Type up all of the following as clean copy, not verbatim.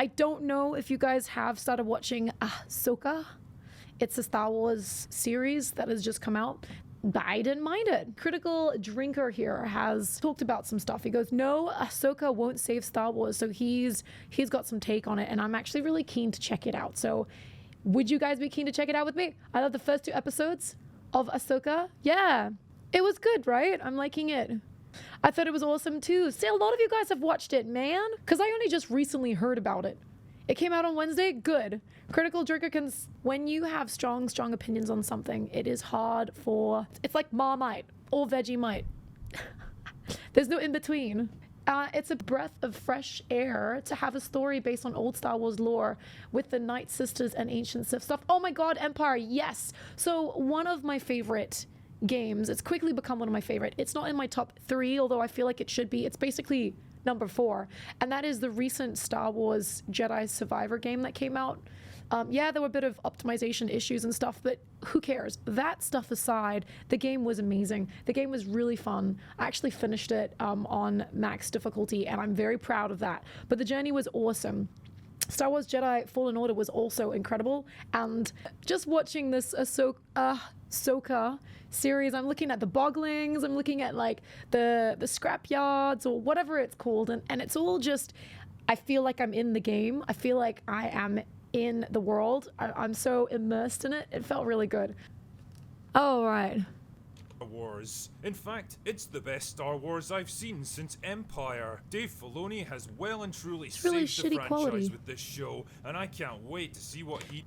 I don't know if you guys have started watching Ahsoka. It's a Star Wars series that has just come out. I didn't mind it. Critical Drinker here has talked about some stuff. He goes, no, Ahsoka won't save Star Wars. So he's got some take on it, and I'm actually really keen to check it out. So would you guys be keen to check it out with me? I love the first 2 episodes of Ahsoka. Yeah, it was good, right? I'm liking it. I thought it was awesome too. See, a lot of you guys have watched it, man. Because I only just recently heard about it. It came out on Wednesday. Good. Critical Drinker can... When you have strong opinions on something, it is hard for... It's like Marmite or Vegemite. There's no in-between. It's a breath of fresh air to have a story based on old Star Wars lore with the Night Sisters and ancient Sith stuff. Oh my god, Empire, yes! So one of my favorite games, it's quickly become one of my favorite. It's not in my top 3, although I feel like it should be. It's basically number 4, and that is the recent Star Wars Jedi Survivor game that came out. Yeah, there were a bit of optimization issues and stuff, but who cares? That stuff aside, the game was amazing. The game was really fun. I actually finished it on max difficulty, and I'm very proud of that. But the journey was awesome. Star Wars Jedi Fallen Order was also incredible, and just watching this Ahsoka series, I'm looking at the Boglings, I'm looking at like the scrap yards or whatever it's called, and it's all just, I feel like I'm in the game. I feel like I am in the world. I'm so immersed in it. It felt really good. Oh, right. Wars. In fact, it's the best Star Wars I've seen since Empire. Dave Filoni has well and truly really saved the franchise quality with this show, and I can't wait to see what he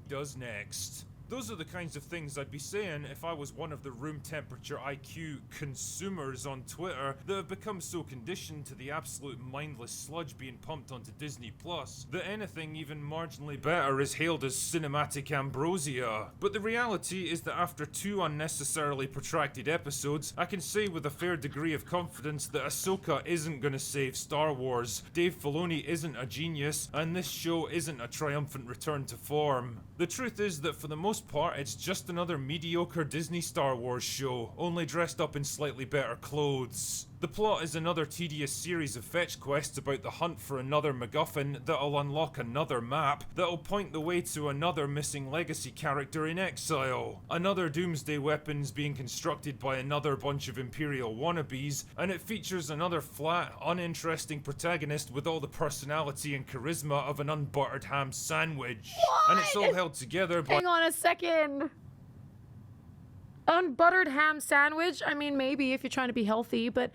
does next. Those are the kinds of things I'd be saying if I was one of the room temperature IQ consumers on Twitter that have become so conditioned to the absolute mindless sludge being pumped onto Disney Plus that anything even marginally better is hailed as cinematic ambrosia. But the reality is that after 2 unnecessarily protracted episodes, I can say with a fair degree of confidence that Ahsoka isn't gonna save Star Wars, Dave Filoni isn't a genius, and this show isn't a triumphant return to form. The truth is that for the most part, it's just another mediocre Disney Star Wars show, only dressed up in slightly better clothes. The plot is another tedious series of fetch quests about the hunt for another MacGuffin that'll unlock another map, that'll point the way to another missing legacy character in exile, another doomsday weapons being constructed by another bunch of Imperial wannabes, and it features another flat, uninteresting protagonist with all the personality and charisma of an unbuttered ham sandwich. What? And it's all held together by— Hang on a second. Unbuttered ham sandwich? I mean, maybe if you're trying to be healthy, but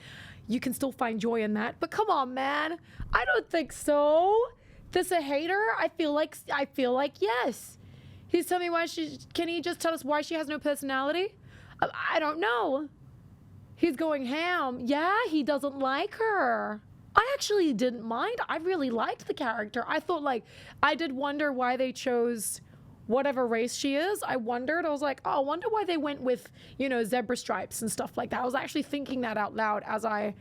you can still find joy in that. But come on, man. I don't think so. This a hater? I feel like yes. He's telling me why can he just tell us why she has no personality? I don't know. He's going ham. Yeah, he doesn't like her. I actually didn't mind. I really liked the character. I thought, like, I did wonder why they chose whatever race she is. I was like, oh, I wonder why they went with, you know, zebra stripes and stuff like that. I was actually thinking that out loud as I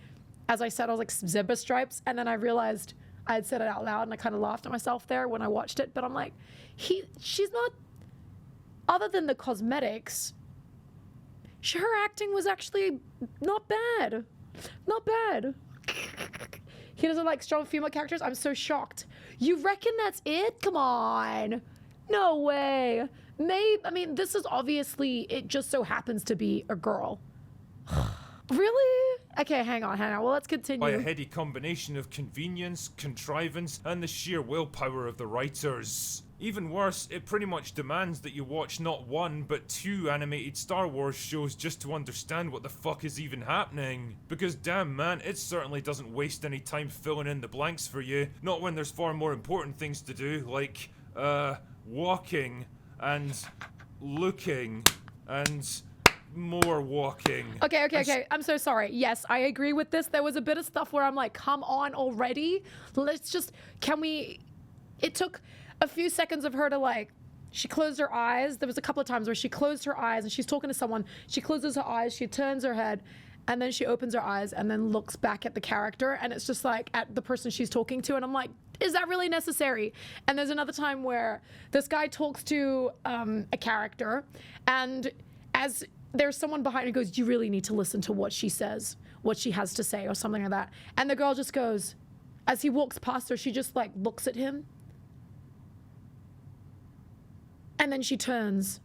said, I was like, zebra stripes, and then I realized I had said it out loud, and I kind of laughed at myself there when I watched it. But I'm like, she's not, other than the cosmetics, her acting was actually not bad. Not bad. He doesn't like strong female characters? I'm so shocked. You reckon that's it? Come on. No way. I mean, this is obviously, it just so happens to be a girl. Really? Okay, hang on. Well, let's continue. By a heady combination of convenience, contrivance, and the sheer willpower of the writers. Even worse, it pretty much demands that you watch not 1, but 2 animated Star Wars shows just to understand what the fuck is even happening. Because damn man, it certainly doesn't waste any time filling in the blanks for you. Not when there's far more important things to do, like, walking, and looking, and more walking. Okay. I'm so sorry. Yes, I agree with this. There was a bit of stuff where I'm like, come on already. It took a few seconds of her to, like, she closed her eyes. There was a couple of times where she closed her eyes and she's talking to someone. She closes her eyes, she turns her head, and then she opens her eyes and then looks back at the character, and it's just like at the person she's talking to, and I'm like, is that really necessary? And there's another time where this guy talks to a character, and as there's someone behind who goes, you really need to listen to what she says, what she has to say, or something like that. And the girl just goes, As he walks past her, she just like looks at him. And then she turns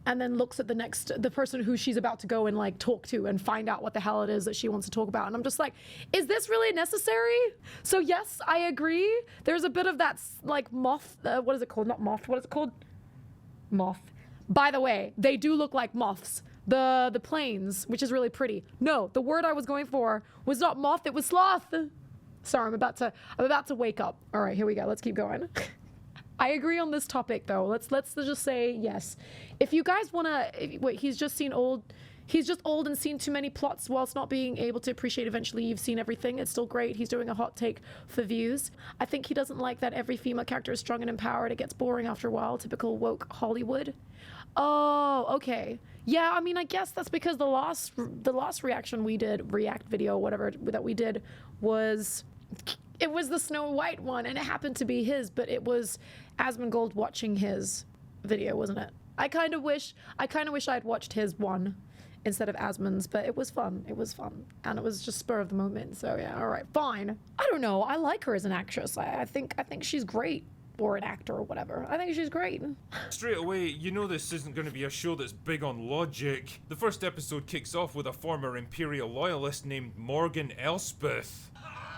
and then looks at the person who she's about to go and like talk to and find out what the hell it is that she wants to talk about. And I'm just like, is this really necessary? So yes, I agree. There's a bit of that like moth, what is it called? Not moth, what is it called? Moth. By the way, they do look like moths. The planes, which is really pretty. No, the word I was going for was not moth, it was sloth. Sorry, I'm about to wake up. All right, here we go. Let's keep going. I agree on this topic though. Let's just say yes. If you guys wanna, wait, he's just old and seen too many plots whilst not being able to appreciate eventually you've seen everything. It's still great. He's doing a hot take for views. I think he doesn't like that every female character is strong and empowered. It gets boring after a while. Typical woke Hollywood. Oh, okay. Yeah, I mean, I guess that's because the last reaction we did, react video, whatever that we did, was it was the Snow White one, and it happened to be his, but it was Asmongold watching his video, wasn't it? I kind of wish I'd watched his one instead of Asmon's, but it was fun. It was fun, and it was just spur of the moment. So yeah, all right, fine. I don't know. I like her as an actress. I think she's great. Or an actor or whatever. I think she's great. Straight away, you know this isn't going to be a show that's big on logic. The first episode kicks off with a former Imperial loyalist named Morgan Elspeth.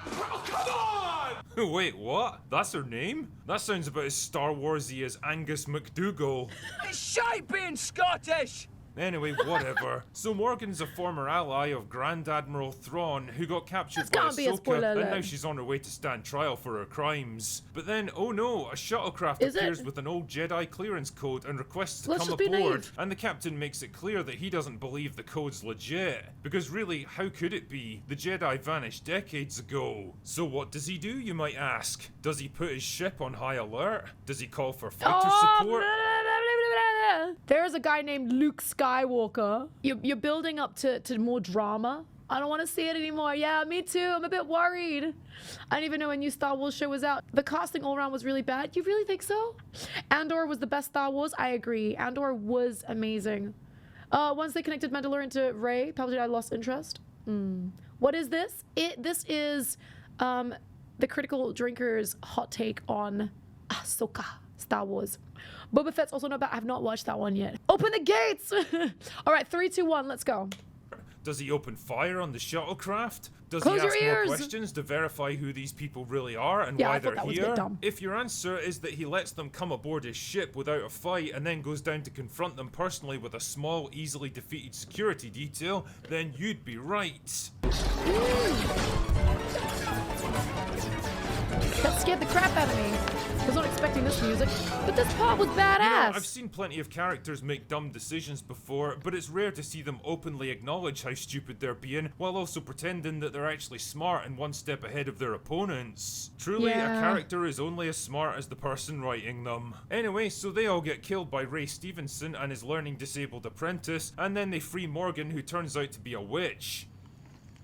Oh, come on! Wait, what? That's her name? That sounds about as Star Warsy as Angus McDougal. It's shite being Scottish! Anyway, whatever. So Morgan's a former ally of Grand Admiral Thrawn, who got captured by Ahsoka, and now she's on her way to stand trial for her crimes. But then, oh no, a shuttlecraft appears with an old Jedi clearance code and requests to come aboard. And the captain makes it clear that he doesn't believe the code's legit. Because really, how could it be? The Jedi vanished decades ago. So what does he do, you might ask? Does he put his ship on high alert? Does he call for fighter support? There's a guy named Luke Skywalker. You're building up to more drama. I don't want to see it anymore. Yeah, me too. I'm a bit worried. I didn't even know a new Star Wars show was out. The casting all around was really bad. You really think so? Andor was the best Star Wars. I agree. Andor was amazing. Once they connected Mandalorian to Rey, Palpatine, I lost interest. What is this? This is the Critical Drinker's hot take on Ahsoka, Star Wars. Boba Fett's also not bad. I have not watched that one yet. Open the gates! All right, 3, 2, 1, let's go. Does he open fire on the shuttlecraft? Does Close he ask your more ears. questions to verify who these people really are and why they're here? If your answer is that he lets them come aboard his ship without a fight and then goes down to confront them personally with a small, easily defeated security detail, then you'd be right. That scared the crap out of me. I was not expecting this music, but this part was badass. You know, I've seen plenty of characters make dumb decisions before, but it's rare to see them openly acknowledge how stupid they're being, while also pretending that they're actually smart and one step ahead of their opponents. Truly, a character is only as smart as the person writing them. Anyway, so they all get killed by Ray Stevenson and his learning disabled apprentice, and then they free Morgan, who turns out to be a witch.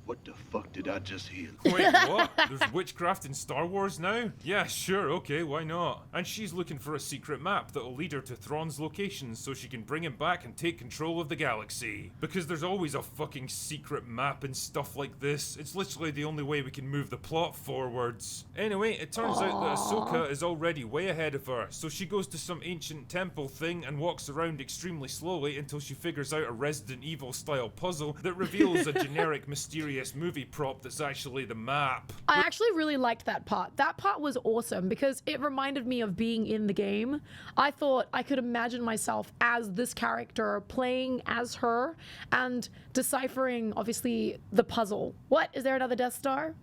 What the fuck did I just hear? Wait, what? There's witchcraft in Star Wars now? Yeah, sure, okay, why not? And she's looking for a secret map that'll lead her to Thrawn's locations so she can bring him back and take control of the galaxy. Because there's always a fucking secret map and stuff like this. It's literally the only way we can move the plot forwards. Anyway, it turns out that Ahsoka is already way ahead of her, so she goes to some ancient temple thing and walks around extremely slowly until she figures out a Resident Evil style puzzle that reveals a generic mysterious movie prop that's actually the map. I actually really liked that part. That part was awesome because it reminded me of being in the game. I thought I could imagine myself as this character playing as her and deciphering, obviously, the puzzle. What? Is there another Death Star?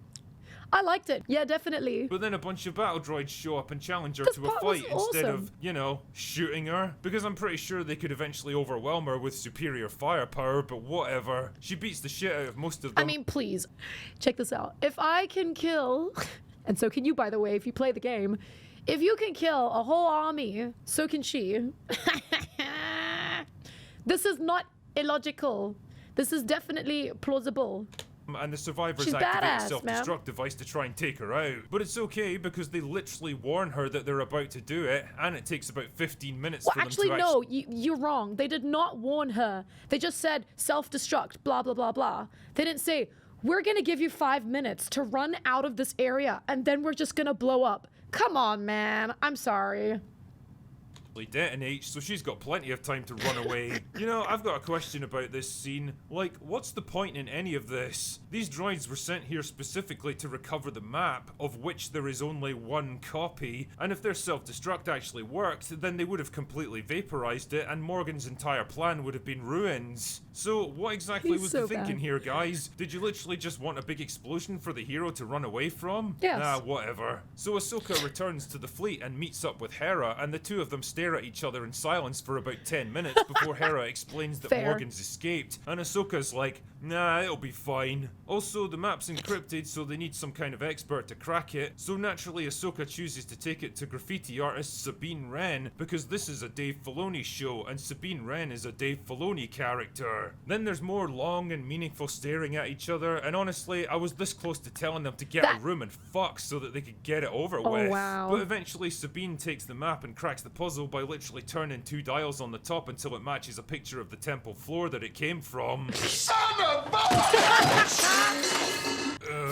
I liked it. Yeah, definitely. But then a bunch of battle droids show up and challenge her to a fight instead of, you know, shooting her. Because I'm pretty sure they could eventually overwhelm her with superior firepower, but whatever. She beats the shit out of most of them. I mean, please. Check this out. If I can kill, and so can you, by the way, if you play the game, if you can kill a whole army, so can she. This is not illogical. This is definitely plausible. And the survivors activate a self-destruct device to try and take her out. But it's okay because they literally warn her that they're about to do it, and it takes about 15 minutes for them to no, you're wrong. They did not warn her. They just said self-destruct, blah, blah, blah, blah. They didn't say, We're gonna give you 5 minutes to run out of this area, and then we're just gonna blow up. Come on, man. I'm sorry. Detonate, so she's got plenty of time to run away. You know, I've got a question about this scene. Like, what's the point in any of this? These droids were sent here specifically to recover the map, of which there is only one copy, and if their self-destruct actually worked, then they would have completely vaporized it, and Morgan's entire plan would have been ruins. So, what exactly was the thinking here, guys? Did you literally just want a big explosion for the hero to run away from? Yes. Nah, whatever. So Ahsoka returns to the fleet and meets up with Hera, and the two of them stare at each other in silence for about 10 minutes before Hera explains that Fair. Morgan's escaped, and Ahsoka's like, nah, it'll be fine. Also, the map's encrypted, so they need some kind of expert to crack it, so naturally Ahsoka chooses to take it to graffiti artist Sabine Wren, because this is a Dave Filoni show, and Sabine Wren is a Dave Filoni character. Then there's more long and meaningful staring at each other, and honestly, I was this close to telling them to get a room and fuck so that they could get it over with. Wow. But eventually Sabine takes the map and cracks the puzzle by literally turning 2 dials on the top until it matches a picture of the temple floor that it came from.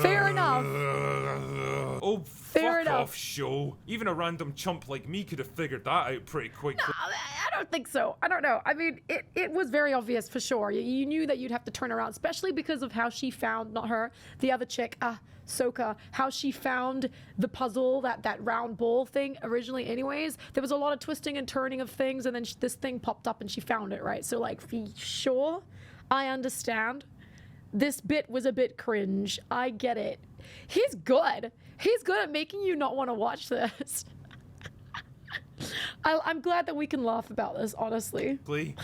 Fair enough. Oh, Fair fuck enough. off, show. Even a random chump like me could have figured that out pretty quickly. I don't think so. I don't know. I mean, it was very obvious for sure. You knew that you'd have to turn around, especially because of how she found, not her, the other chick, Ahsoka, how she found the puzzle, that round ball thing originally anyways. There was a lot of twisting and turning of things, and then this thing popped up and she found it, right? So, like, for sure, I understand. This bit was a bit cringe. I get it. He's good. He's good at making you not want to watch this. I'm glad that we can laugh about this, honestly.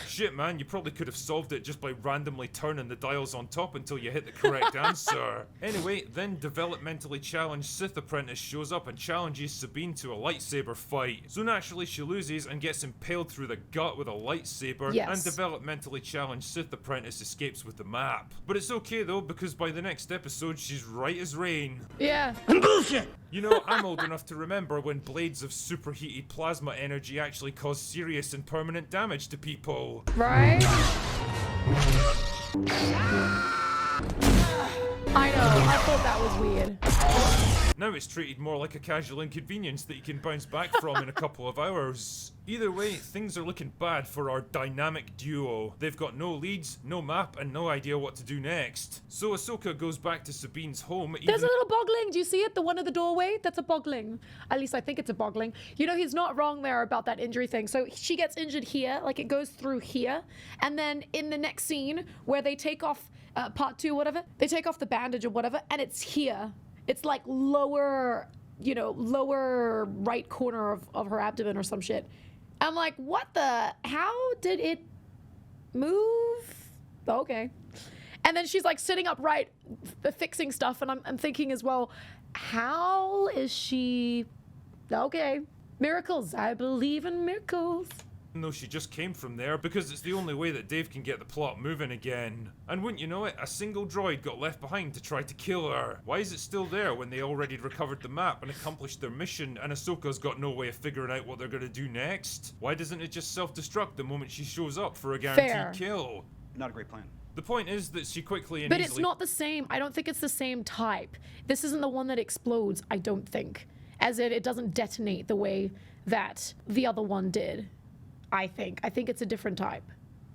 Shit, man, you probably could have solved it just by randomly turning the dials on top until you hit the correct answer. Anyway, then developmentally challenged Sith apprentice shows up and challenges Sabine to a lightsaber fight. So naturally she loses and gets impaled through the gut with a lightsaber, Yes. and developmentally challenged Sith apprentice escapes with the map. But it's okay though, because by the next episode she's right as rain. Yeah. Bullshit! You know, I'm old enough to remember when blades of superheated plasma energy actually caused serious and permanent damage to people. Right? I know. I thought that was weird. Now it's treated more like a casual inconvenience that you can bounce back from in a couple of hours. Either way, things are looking bad for our dynamic duo. They've got no leads, no map, and no idea what to do next. So Ahsoka goes back to Sabine's home. There's a little bogling. Do you see it? The one at the doorway? That's a bogling. At least I think it's a bogling. You know, he's not wrong there about that injury thing. So she gets injured here, like it goes through here. And then in the next scene where they take off part 2, whatever, they take off the bandage or whatever, and it's here. It's like lower, you know, lower right corner of her abdomen or some shit. I'm like, what the? How did it move? Okay. And then she's like sitting upright, fixing stuff, and I'm thinking as well, how is she? Okay. Miracles. I believe in miracles. No, she just came from there because it's the only way that Dave can get the plot moving again. And wouldn't you know it, a single droid got left behind to try to kill her. Why is it still there when they already recovered the map and accomplished their mission, and Ahsoka's got no way of figuring out what they're gonna do next? Why doesn't it just self-destruct the moment she shows up for a guaranteed Fair. kill? Not a great plan. The point is that she quickly and But easily— it's not the same. I don't think it's the same type. This isn't the one that explodes, I don't think. As in, it doesn't detonate the way that the other one did. I think it's a different type.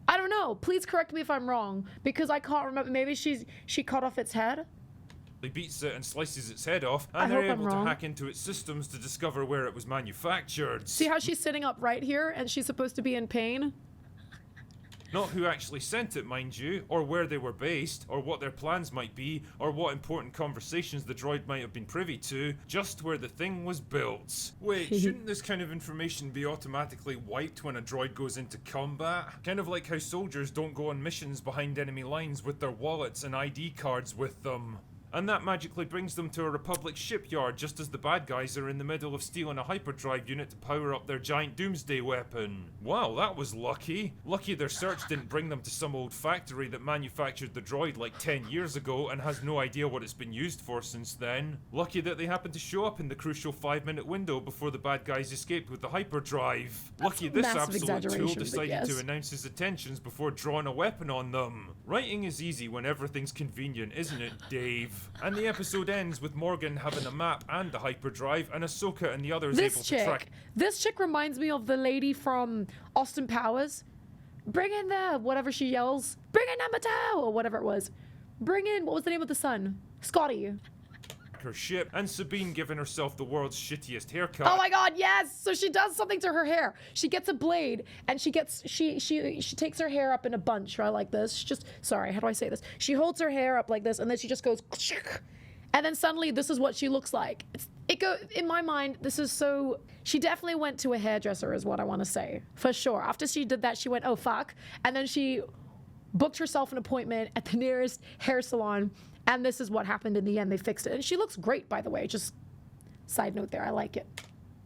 I don't know. Please correct me if I'm wrong, because I can't remember. Maybe she cut off its head. He beats it and slices its head off, I and they're hope I'm able to wrong. hack into its systems to discover where it was manufactured. See how she's sitting up right here and she's supposed to be in pain? Not who actually sent it, mind you, or where they were based, or what their plans might be, or what important conversations the droid might have been privy to, just where the thing was built. Wait, shouldn't this kind of information be automatically wiped when a droid goes into combat? Kind of like how soldiers don't go on missions behind enemy lines with their wallets and ID cards with them. and that magically brings them to a Republic shipyard just as the bad guys are in the middle of stealing a hyperdrive unit to power up their giant doomsday weapon. Wow, that was lucky. Lucky their search didn't bring them to some old factory that manufactured the droid like 10 years ago and has no idea what it's been used for since then. Lucky that they happened to show up in the crucial 5-minute window before the bad guys escaped with the hyperdrive. Lucky this absolute tool decided to announce his intentions before drawing a weapon on them. Writing is easy when everything's convenient, isn't it, Dave? And the episode ends with Morgan having a map and the hyperdrive, and Ahsoka and the others able to track. This chick reminds me of the lady from Austin Powers. Bring in the whatever she yells. Bring in number 2 or whatever it was. Bring in, what was the name of the son? Scotty. Her ship, and Sabine giving herself the world's shittiest haircut. Oh my god, yes! So she does something to her hair. She gets a blade and she takes her hair up in a bunch, right, like this. She just, sorry, how do I say this? She holds her hair up like this and then she just goes, and then suddenly this is what she looks like. In my mind, this is so, she definitely went to a hairdresser is what I want to say, for sure. After she did that, she went, oh fuck, and then she booked herself an appointment at the nearest hair salon. And this is what happened in the end. They fixed it. And she looks great, by the way. Just side note there. I like it.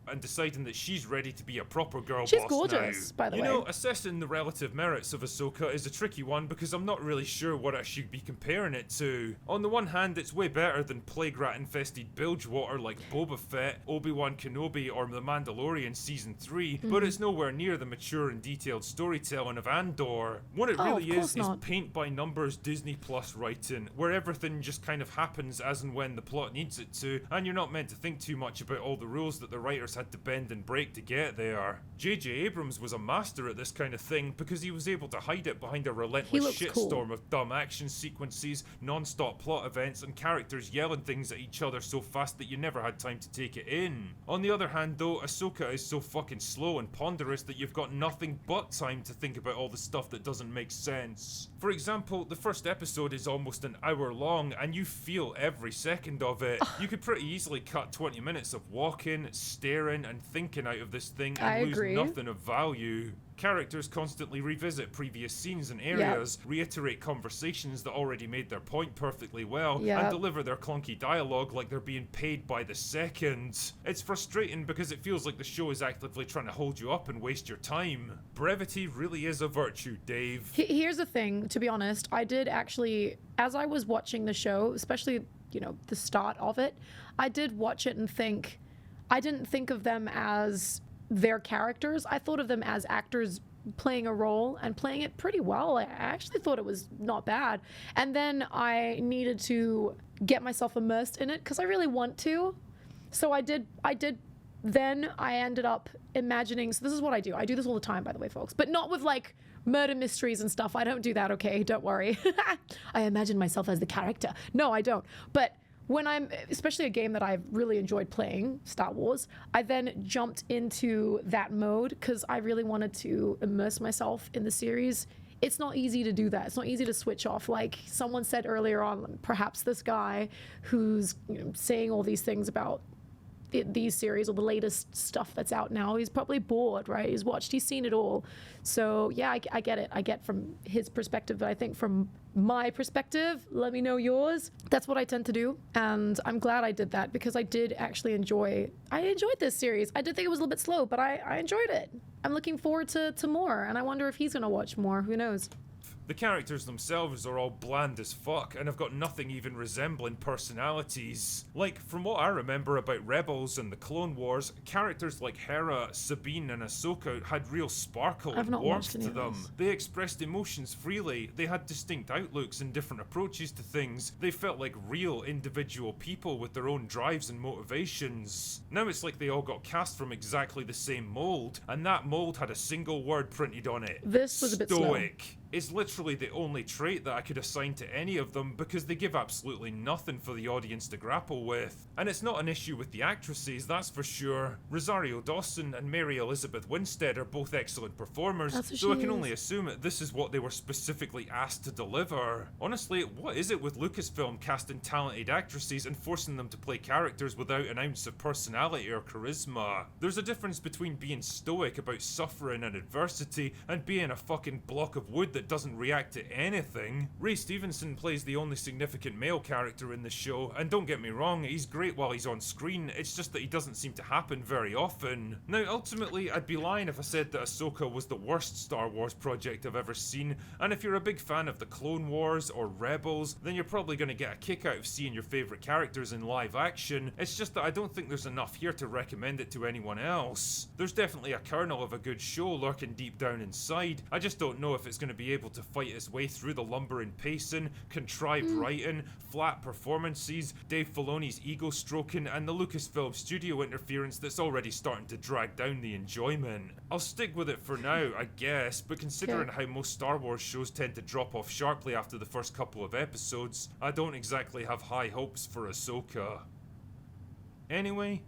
And deciding that she's ready to be a proper girl she's boss gorgeous, now. by the way. You know, assessing the relative merits of Ahsoka is a tricky one because I'm not really sure what I should be comparing it to. On the one hand, it's way better than plague rat-infested bilgewater like Boba Fett, Obi-Wan Kenobi, or The Mandalorian Season 3, but it's nowhere near the mature and detailed storytelling of Andor. What it really is paint-by-numbers Disney Plus writing, where everything just kind of happens as and when the plot needs it to, and you're not meant to think too much about all the rules that the writers had to bend and break to get there. J.J. Abrams was a master at this kind of thing because he was able to hide it behind a relentless shitstorm of dumb action sequences, non-stop plot events, and characters yelling things at each other so fast that you never had time to take it in. On the other hand though, Ahsoka is so fucking slow and ponderous that you've got nothing but time to think about all the stuff that doesn't make sense. For example, the first episode is almost an hour long and you feel every second of it. You could pretty easily cut 20 minutes of walking, staring, and thinking out of this thing and lose nothing of value. Characters constantly revisit previous scenes and areas, reiterate conversations that already made their point perfectly well, and deliver their clunky dialogue like they're being paid by the second. It's frustrating because it feels like the show is actively trying to hold you up and waste your time. Brevity really is a virtue, Dave. Here's the thing, to be honest, I did actually, as I was watching the show, especially, you know, the start of it, I did watch it and think, I didn't think of them as their characters. I thought of them as actors playing a role and playing it pretty well. I actually thought it was not bad. And then I needed to get myself immersed in it because I really want to. So I did. Then I ended up imagining, so this is what I do. I do this all the time, by the way, folks, but not with like murder mysteries and stuff. I don't do that, okay? Don't worry. I imagine myself as the character. No, I don't. But when I'm, especially a game that I've really enjoyed playing, Star Wars, I then jumped into that mode because I really wanted to immerse myself in the series. It's not easy to do that. It's not easy to switch off. Like someone said earlier on, perhaps this guy who's, you know, saying all these things about these series or the latest stuff that's out now, he's probably bored, right? He's seen it all. So yeah, I get it. I get from his perspective, but I think from my perspective, let me know yours. That's what I tend to do. And I'm glad I did that because I did actually enjoyed this series. I did think it was a little bit slow, but I enjoyed it. I'm looking forward to more, and I wonder if he's gonna watch more. Who knows? The characters themselves are all bland as fuck and have got nothing even resembling personalities. Like, from what I remember about Rebels and the Clone Wars, characters like Hera, Sabine and Ahsoka had real sparkle and warmth to them. They expressed emotions freely, they had distinct outlooks and different approaches to things, they felt like real individual people with their own drives and motivations. Now it's like they all got cast from exactly the same mold, and that mold had a single word printed on it. This was a bit slow. Stoic. Is literally the only trait that I could assign to any of them because they give absolutely nothing for the audience to grapple with. And it's not an issue with the actresses, that's for sure. Rosario Dawson and Mary Elizabeth Winstead are both excellent performers, so I can only assume that this is what they were specifically asked to deliver. Honestly, what is it with Lucasfilm casting talented actresses and forcing them to play characters without an ounce of personality or charisma? There's a difference between being stoic about suffering and adversity and being a fucking block of wood that that doesn't react to anything. Ray Stevenson plays the only significant male character in the show, and don't get me wrong, he's great while he's on screen, it's just that he doesn't seem to happen very often. Now ultimately, I'd be lying if I said that Ahsoka was the worst Star Wars project I've ever seen, and if you're a big fan of the Clone Wars or Rebels, then you're probably going to get a kick out of seeing your favourite characters in live action. It's just that I don't think there's enough here to recommend it to anyone else. There's definitely a kernel of a good show lurking deep down inside. I just don't know if it's going to be able to fight its way through the lumbering pacing, contrived writing, flat performances, Dave Filoni's ego stroking, and the Lucasfilm studio interference that's already starting to drag down the enjoyment. I'll stick with it for now, I guess, but considering how most Star Wars shows tend to drop off sharply after the first couple of episodes, I don't exactly have high hopes for Ahsoka. Anyway,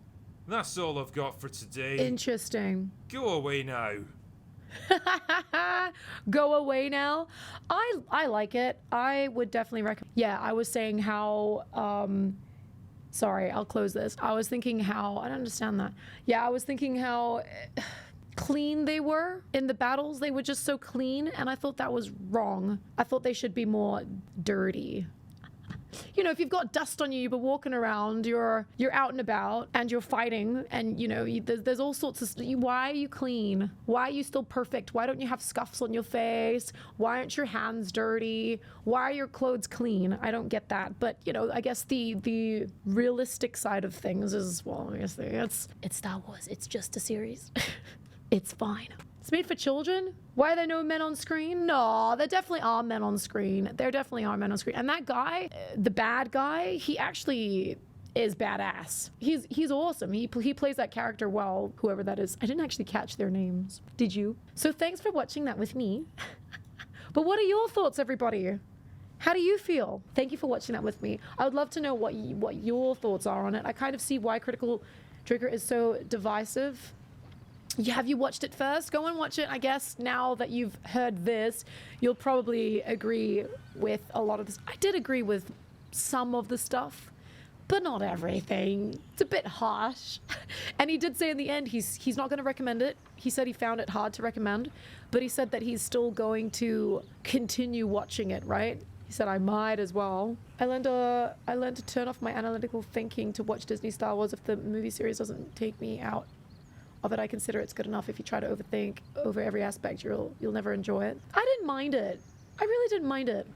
that's all I've got for today. Interesting. Go away now. Go away now. I like it. I would definitely recommend. Yeah, I was saying how sorry, I'll close this. I was thinking how I don't understand that. Yeah, I was thinking how clean they were in the battles. They were just so clean, and I thought that was wrong. I thought they should be more dirty. You know, if you've got dust on you, you've been walking around, you're out and about, and you're fighting, and you know, there's all sorts of. Why are you clean? Why are you still perfect? Why don't you have scuffs on your face? Why aren't your hands dirty? Why are your clothes clean? I don't get that. But you know, I guess the realistic side of things is, well, I guess it's Star Wars. It's just a series. It's fine. It's made for children? Why are there no men on screen? No, there definitely are men on screen. There definitely are men on screen. And that guy, the bad guy, he actually is badass. He's awesome. He plays that character well, whoever that is. I didn't actually catch their names. Did you? So thanks for watching that with me. But what are your thoughts, everybody? How do you feel? Thank you for watching that with me. I would love to know what your thoughts are on it. I kind of see why Critical Drinker is so divisive. Have you watched it first? Go and watch it. I guess now that you've heard this, you'll probably agree with a lot of this. I did agree with some of the stuff, but not everything. It's a bit harsh. And he did say in the end he's not going to recommend it. He said he found it hard to recommend, but he said that he's still going to continue watching it, right? He said, I might as well. I learned to turn off my analytical thinking to watch Disney Star Wars if the movie series doesn't take me out of it. I consider it's good enough. If you try to overthink over every aspect, you'll never enjoy it. I didn't mind it. I really didn't mind it.